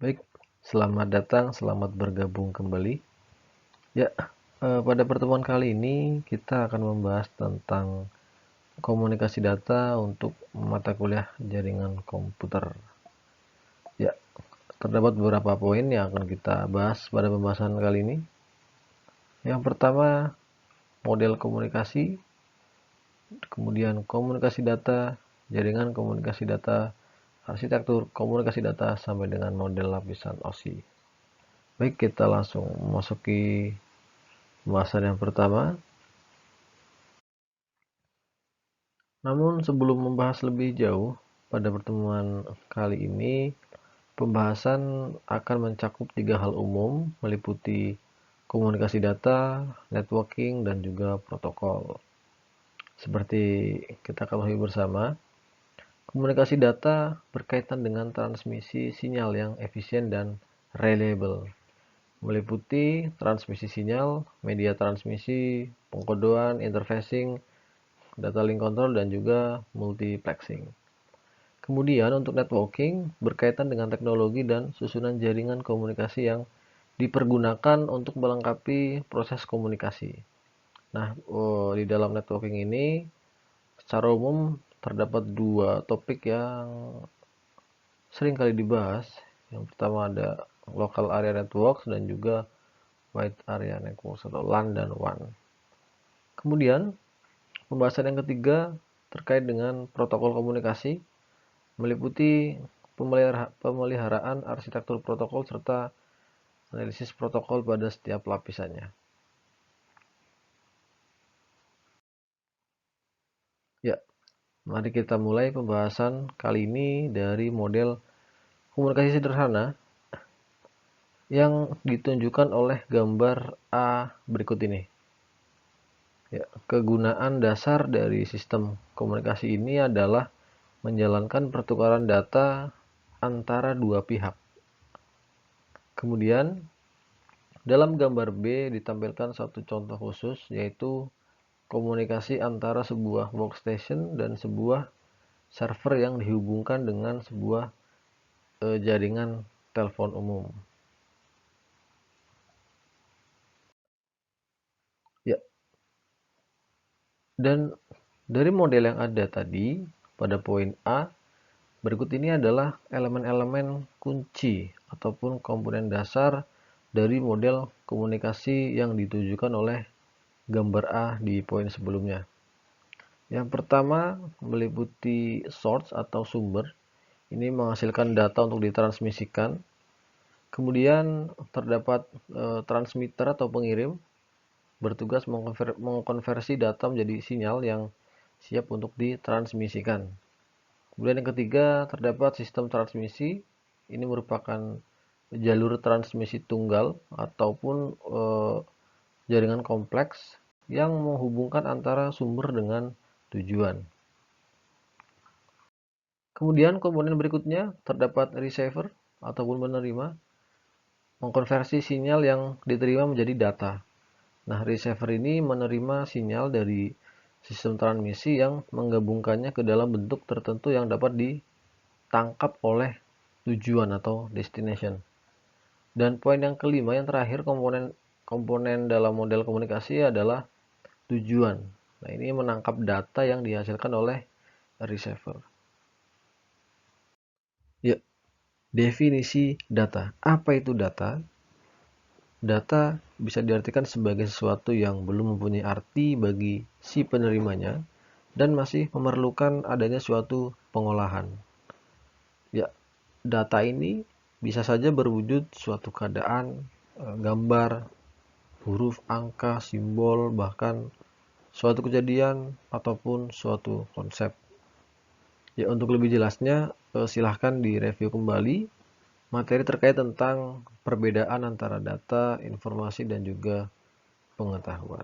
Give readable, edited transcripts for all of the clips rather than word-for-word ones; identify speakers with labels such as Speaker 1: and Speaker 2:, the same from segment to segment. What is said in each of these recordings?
Speaker 1: Baik, selamat datang, selamat bergabung kembali. Ya, pada pertemuan kali ini kita akan membahas tentang komunikasi data untuk mata kuliah jaringan komputer. Ya, terdapat beberapa poin yang akan kita bahas pada pembahasan kali ini. Yang pertama, model komunikasi, kemudian komunikasi data, jaringan komunikasi data, arsitektur komunikasi data, sampai dengan model lapisan OSI. Baik, kita langsung memasuki pembahasan yang pertama. Namun sebelum membahas lebih jauh, pada pertemuan kali ini pembahasan akan mencakup 3 hal umum, meliputi komunikasi data, networking, dan juga protokol. Seperti kita ketahui bersama, komunikasi data berkaitan dengan transmisi sinyal yang efisien dan reliable, meliputi transmisi sinyal, media transmisi, pengkodoan, interfacing, data link control, dan juga multiplexing. Kemudian untuk networking berkaitan dengan teknologi dan susunan jaringan komunikasi yang dipergunakan untuk melengkapi proses komunikasi. Nah, di dalam networking ini secara umum terdapat dua topik yang sering kali dibahas. Yang pertama ada local area networks dan juga wide area networks atau LAN dan WAN. Kemudian pembahasan yang ketiga terkait dengan protokol komunikasi, meliputi pemeliharaan arsitektur protokol serta analisis protokol pada setiap lapisannya. Ya, mari kita mulai pembahasan kali ini dari model komunikasi sederhana yang ditunjukkan oleh gambar A berikut ini. Ya, kegunaan dasar dari sistem komunikasi ini adalah menjalankan pertukaran data antara dua pihak. Kemudian dalam gambar B ditampilkan satu contoh khusus, yaitu komunikasi antara sebuah workstation dan sebuah server yang dihubungkan dengan sebuah jaringan telepon umum. Ya, dan dari model yang ada tadi pada poin A, berikut ini adalah elemen-elemen kunci ataupun komponen dasar dari model komunikasi yang ditujukan oleh gambar A di poin sebelumnya. Yang pertama meliputi source atau sumber. Ini menghasilkan data untuk ditransmisikan. Kemudian terdapat transmitter atau pengirim, bertugas mengkonversi data menjadi sinyal yang siap untuk ditransmisikan. Kemudian yang ketiga terdapat sistem transmisi. Ini merupakan jalur transmisi tunggal ataupun jaringan kompleks yang menghubungkan antara sumber dengan tujuan. Kemudian komponen berikutnya terdapat receiver ataupun penerima, mengkonversi sinyal yang diterima menjadi data. Nah, receiver ini menerima sinyal dari sistem transmisi yang menggabungkannya ke dalam bentuk tertentu yang dapat ditangkap oleh tujuan atau destination. Dan poin yang kelima, yang terakhir, komponen dalam model komunikasi adalah tujuan. Nah, ini menangkap data yang dihasilkan oleh receiver. Ya, definisi data. Apa itu data? Data bisa diartikan sebagai sesuatu yang belum mempunyai arti bagi si penerimanya dan masih memerlukan adanya suatu pengolahan. Ya, data ini bisa saja berwujud suatu keadaan, gambar, huruf, angka, simbol, bahkan suatu kejadian ataupun suatu konsep. Ya, untuk lebih jelasnya silahkan direview kembali materi terkait tentang perbedaan antara data, informasi, dan juga pengetahuan.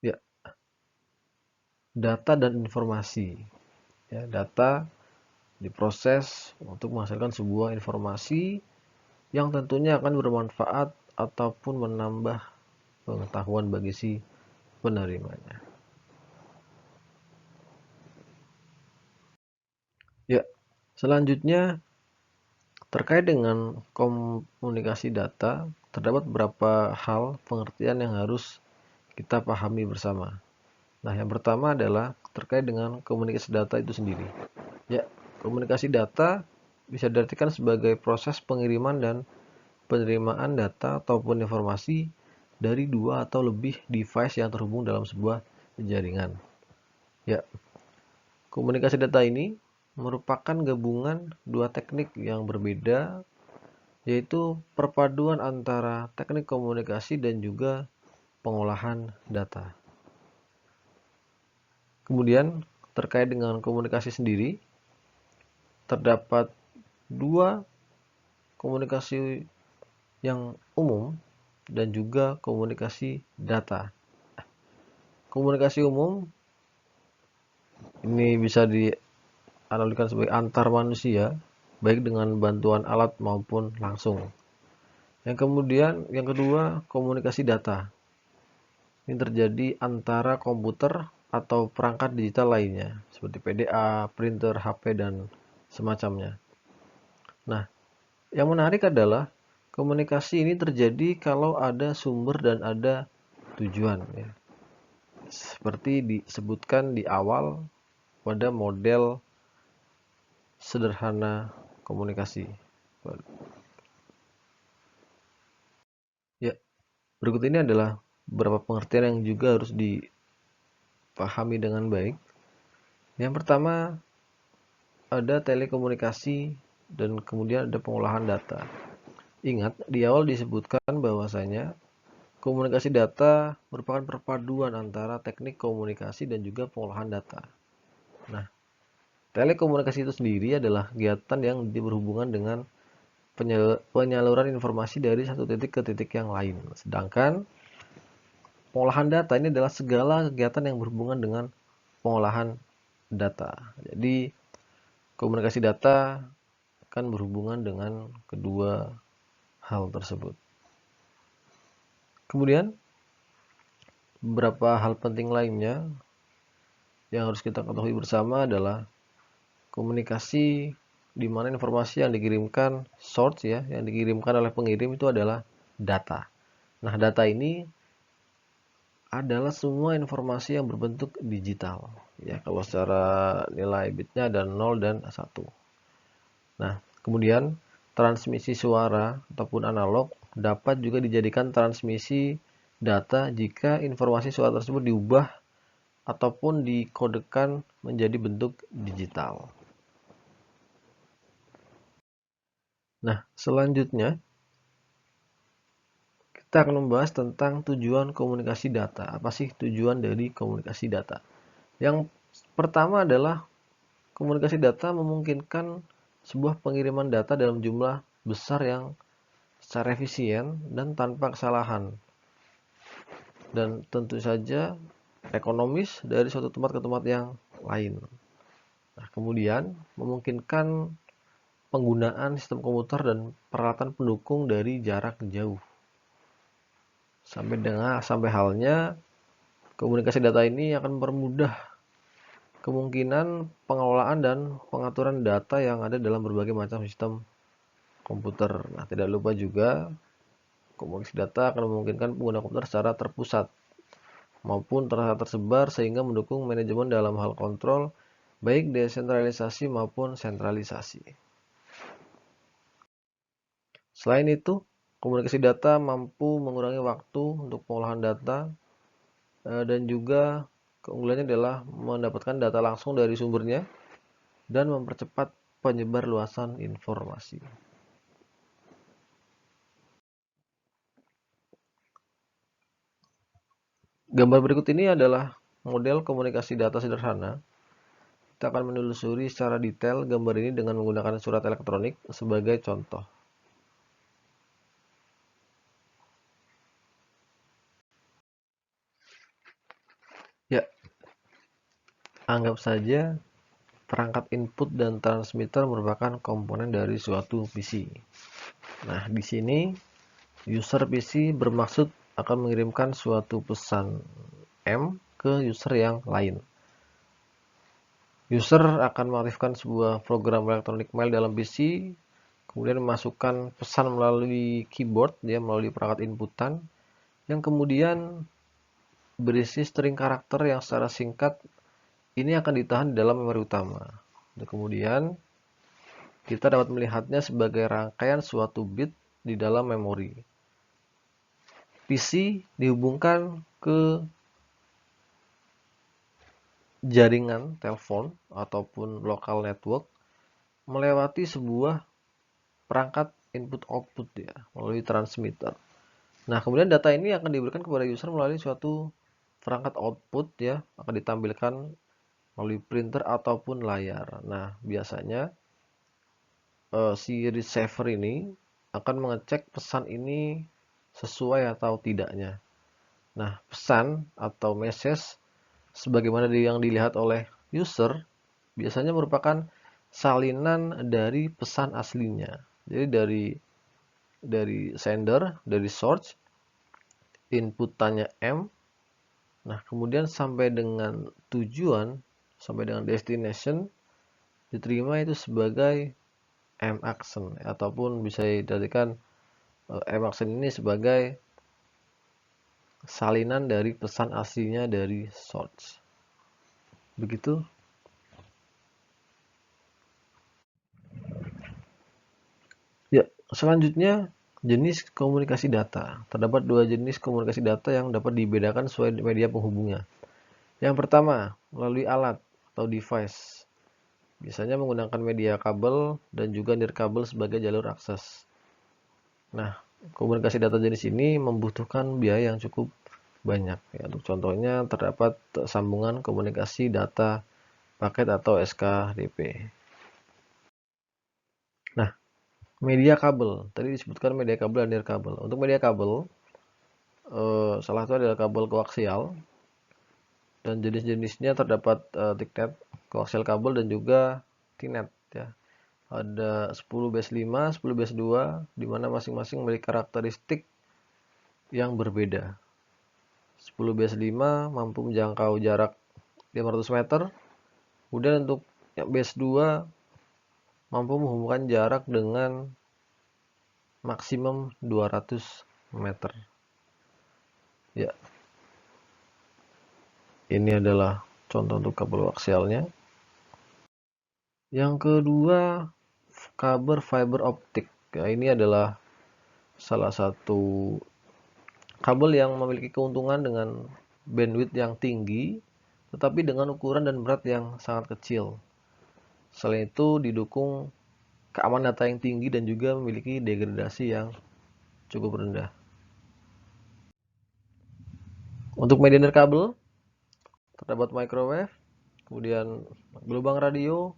Speaker 1: Ya, data dan informasi. Ya, data diproses untuk menghasilkan sebuah informasi yang tentunya akan bermanfaat ataupun menambah pengetahuan bagi si penerimanya. Ya, Selanjutnya, terkait dengan komunikasi data, terdapat beberapa hal pengertian yang harus kita pahami bersama. Nah, yang pertama adalah terkait dengan komunikasi data itu sendiri. Ya, komunikasi data bisa diartikan sebagai proses pengiriman dan penerimaan data ataupun informasi dari dua atau lebih device yang terhubung dalam sebuah jaringan. Ya, komunikasi data ini merupakan gabungan dua teknik yang berbeda, yaitu perpaduan antara teknik komunikasi dan juga pengolahan data. Kemudian, terkait dengan komunikasi sendiri, terdapat dua komunikasi yang umum dan juga komunikasi data. Komunikasi umum ini bisa dianalogikan sebagai antar manusia, baik dengan bantuan alat maupun langsung. Yang kedua, komunikasi data. Ini terjadi antara komputer atau perangkat digital lainnya, seperti PDA, printer, HP, dan semacamnya. Nah, yang menarik adalah komunikasi ini terjadi kalau ada sumber dan ada tujuan. Ya. Seperti disebutkan di awal pada model sederhana komunikasi. Ya, berikut ini adalah beberapa pengertian yang juga harus dipahami dengan baik. Yang pertama, ada telekomunikasi dan kemudian ada pengolahan data. Ingat, di awal disebutkan bahwasanya komunikasi data merupakan perpaduan antara teknik komunikasi dan juga pengolahan data. Nah, telekomunikasi itu sendiri adalah kegiatan yang berhubungan dengan penyaluran informasi dari satu titik ke titik yang lain. Sedangkan pengolahan data ini adalah segala kegiatan yang berhubungan dengan pengolahan data. Jadi, komunikasi data akan berhubungan dengan kedua hal tersebut. Kemudian, beberapa hal penting lainnya yang harus kita ketahui bersama adalah komunikasi di mana informasi yang dikirimkan source ya, yang dikirimkan oleh pengirim itu adalah data. Nah, data ini adalah semua informasi yang berbentuk digital. Ya, kalau secara nilai bitnya ada 0 dan 1. Nah, kemudian transmisi suara ataupun analog dapat juga dijadikan transmisi data jika informasi suara tersebut diubah ataupun dikodekan menjadi bentuk digital. Nah, selanjutnya kita akan membahas tentang tujuan komunikasi data. Apa sih tujuan dari komunikasi data? Yang pertama adalah komunikasi data memungkinkan sebuah pengiriman data dalam jumlah besar yang secara efisien dan tanpa kesalahan. Dan tentu saja ekonomis dari suatu tempat ke tempat yang lain. Nah, kemudian memungkinkan penggunaan sistem komputer dan peralatan pendukung dari jarak jauh. Sampai halnya komunikasi data ini akan mempermudah kemungkinan pengelolaan dan pengaturan data yang ada dalam berbagai macam sistem komputer. Nah, tidak lupa juga komunikasi data akan memungkinkan pengguna komputer secara terpusat maupun tersebar sehingga mendukung manajemen dalam hal kontrol baik desentralisasi maupun sentralisasi. Selain itu, komunikasi data mampu mengurangi waktu untuk pengolahan data dan juga keunggulannya adalah mendapatkan data langsung dari sumbernya dan mempercepat penyebar luasan informasi. Gambar berikut ini adalah model komunikasi data sederhana. Kita akan menelusuri secara detail gambar ini dengan menggunakan surat elektronik sebagai contoh. Ya, anggap saja perangkat input dan transmitter merupakan komponen dari suatu PC. Nah, di sini user PC bermaksud akan mengirimkan suatu pesan M ke user yang lain. User akan mengaktifkan sebuah program electronic mail dalam PC, kemudian memasukkan pesan melalui keyboard, melalui perangkat inputan, yang kemudian berisi string karakter yang secara singkat ini akan ditahan di dalam memori utama. Dan kemudian kita dapat melihatnya sebagai rangkaian suatu bit di dalam memori. PC dihubungkan ke jaringan telepon ataupun local network melewati sebuah perangkat input-output melalui transmitter. Nah, kemudian data ini akan diberikan kepada user melalui suatu perangkat output akan ditampilkan melalui printer ataupun layar. Nah, biasanya si receiver ini akan mengecek pesan ini sesuai atau tidaknya. Nah, pesan atau message sebagaimana yang dilihat oleh user biasanya merupakan salinan dari pesan aslinya. Jadi dari sender, dari source, inputannya M. Nah, kemudian sampai dengan tujuan, sampai dengan destination diterima itu sebagai M action ataupun bisa diartikan M action ini sebagai salinan dari pesan aslinya dari source. Begitu. Ya, selanjutnya jenis komunikasi data. Terdapat dua jenis komunikasi data yang dapat dibedakan sesuai media penghubungnya. Yang pertama, melalui alat atau device. Biasanya menggunakan media kabel dan juga nirkabel sebagai jalur akses. Nah, komunikasi data jenis ini membutuhkan biaya yang cukup banyak. Untuk contohnya terdapat sambungan komunikasi data paket atau SKDP. Nah, media kabel. Tadi disebutkan media kabel dan nirkabel. Untuk media kabel, salah satu adalah kabel koaksial dan jenis-jenisnya terdapat thicknet, koaksial kabel dan juga T-net Ada 10 base 5, 10 base 2 di mana masing-masing memiliki karakteristik yang berbeda. 10 base 5 mampu menjangkau jarak 500 meter. Kemudian untuk base 2 mampu menghubungkan jarak dengan maksimum 200 meter. Ya, ini adalah contoh untuk kabel koaksialnya. Yang kedua, kabel fiber optik. Ini adalah salah satu kabel yang memiliki keuntungan dengan bandwidth yang tinggi, tetapi dengan ukuran dan berat yang sangat kecil. Selain itu didukung keamanan data yang tinggi dan juga memiliki degradasi yang cukup rendah. Untuk media nirkabel terdapat microwave, kemudian gelombang radio,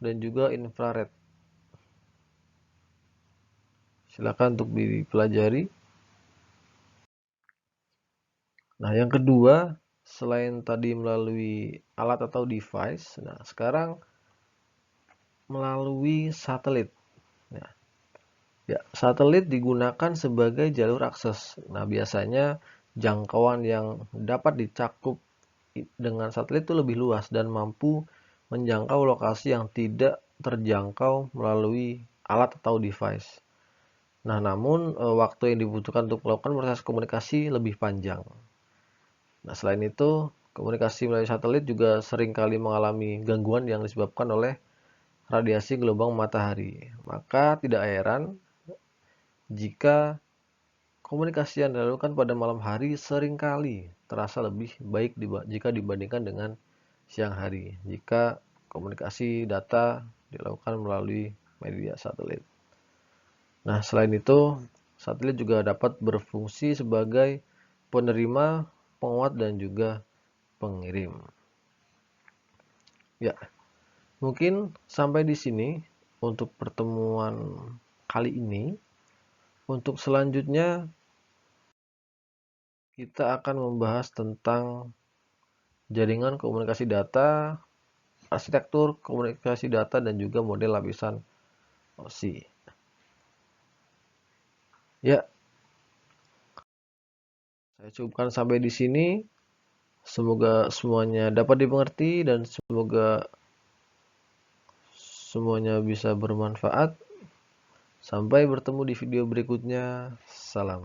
Speaker 1: dan juga infrared. Silakan untuk dipelajari. Nah, yang kedua, selain tadi melalui alat atau device, nah sekarang melalui satelit. Satelit digunakan sebagai jalur akses. Nah, biasanya jangkauan yang dapat dicakup dengan satelit itu lebih luas dan mampu menjangkau lokasi yang tidak terjangkau melalui alat atau device. Nah, namun waktu yang dibutuhkan untuk melakukan proses komunikasi lebih panjang. Nah, selain itu, komunikasi melalui satelit juga seringkali mengalami gangguan yang disebabkan oleh radiasi gelombang matahari. Maka tidak heran jika komunikasi yang dilakukan pada malam hari seringkali terasa lebih baik jika dibandingkan dengan siang hari, jika komunikasi data dilakukan melalui media satelit. Nah, selain itu, satelit juga dapat berfungsi sebagai penerima, penguat, dan juga pengirim. Ya, mungkin sampai di sini untuk pertemuan kali ini. Untuk selanjutnya, kita akan membahas tentang jaringan komunikasi data, arsitektur komunikasi data, dan juga model lapisan OSI. Ya, saya cukupkan sampai di sini. Semoga semuanya dapat dimengerti dan semoga semuanya bisa bermanfaat. Sampai bertemu di video berikutnya. Salam.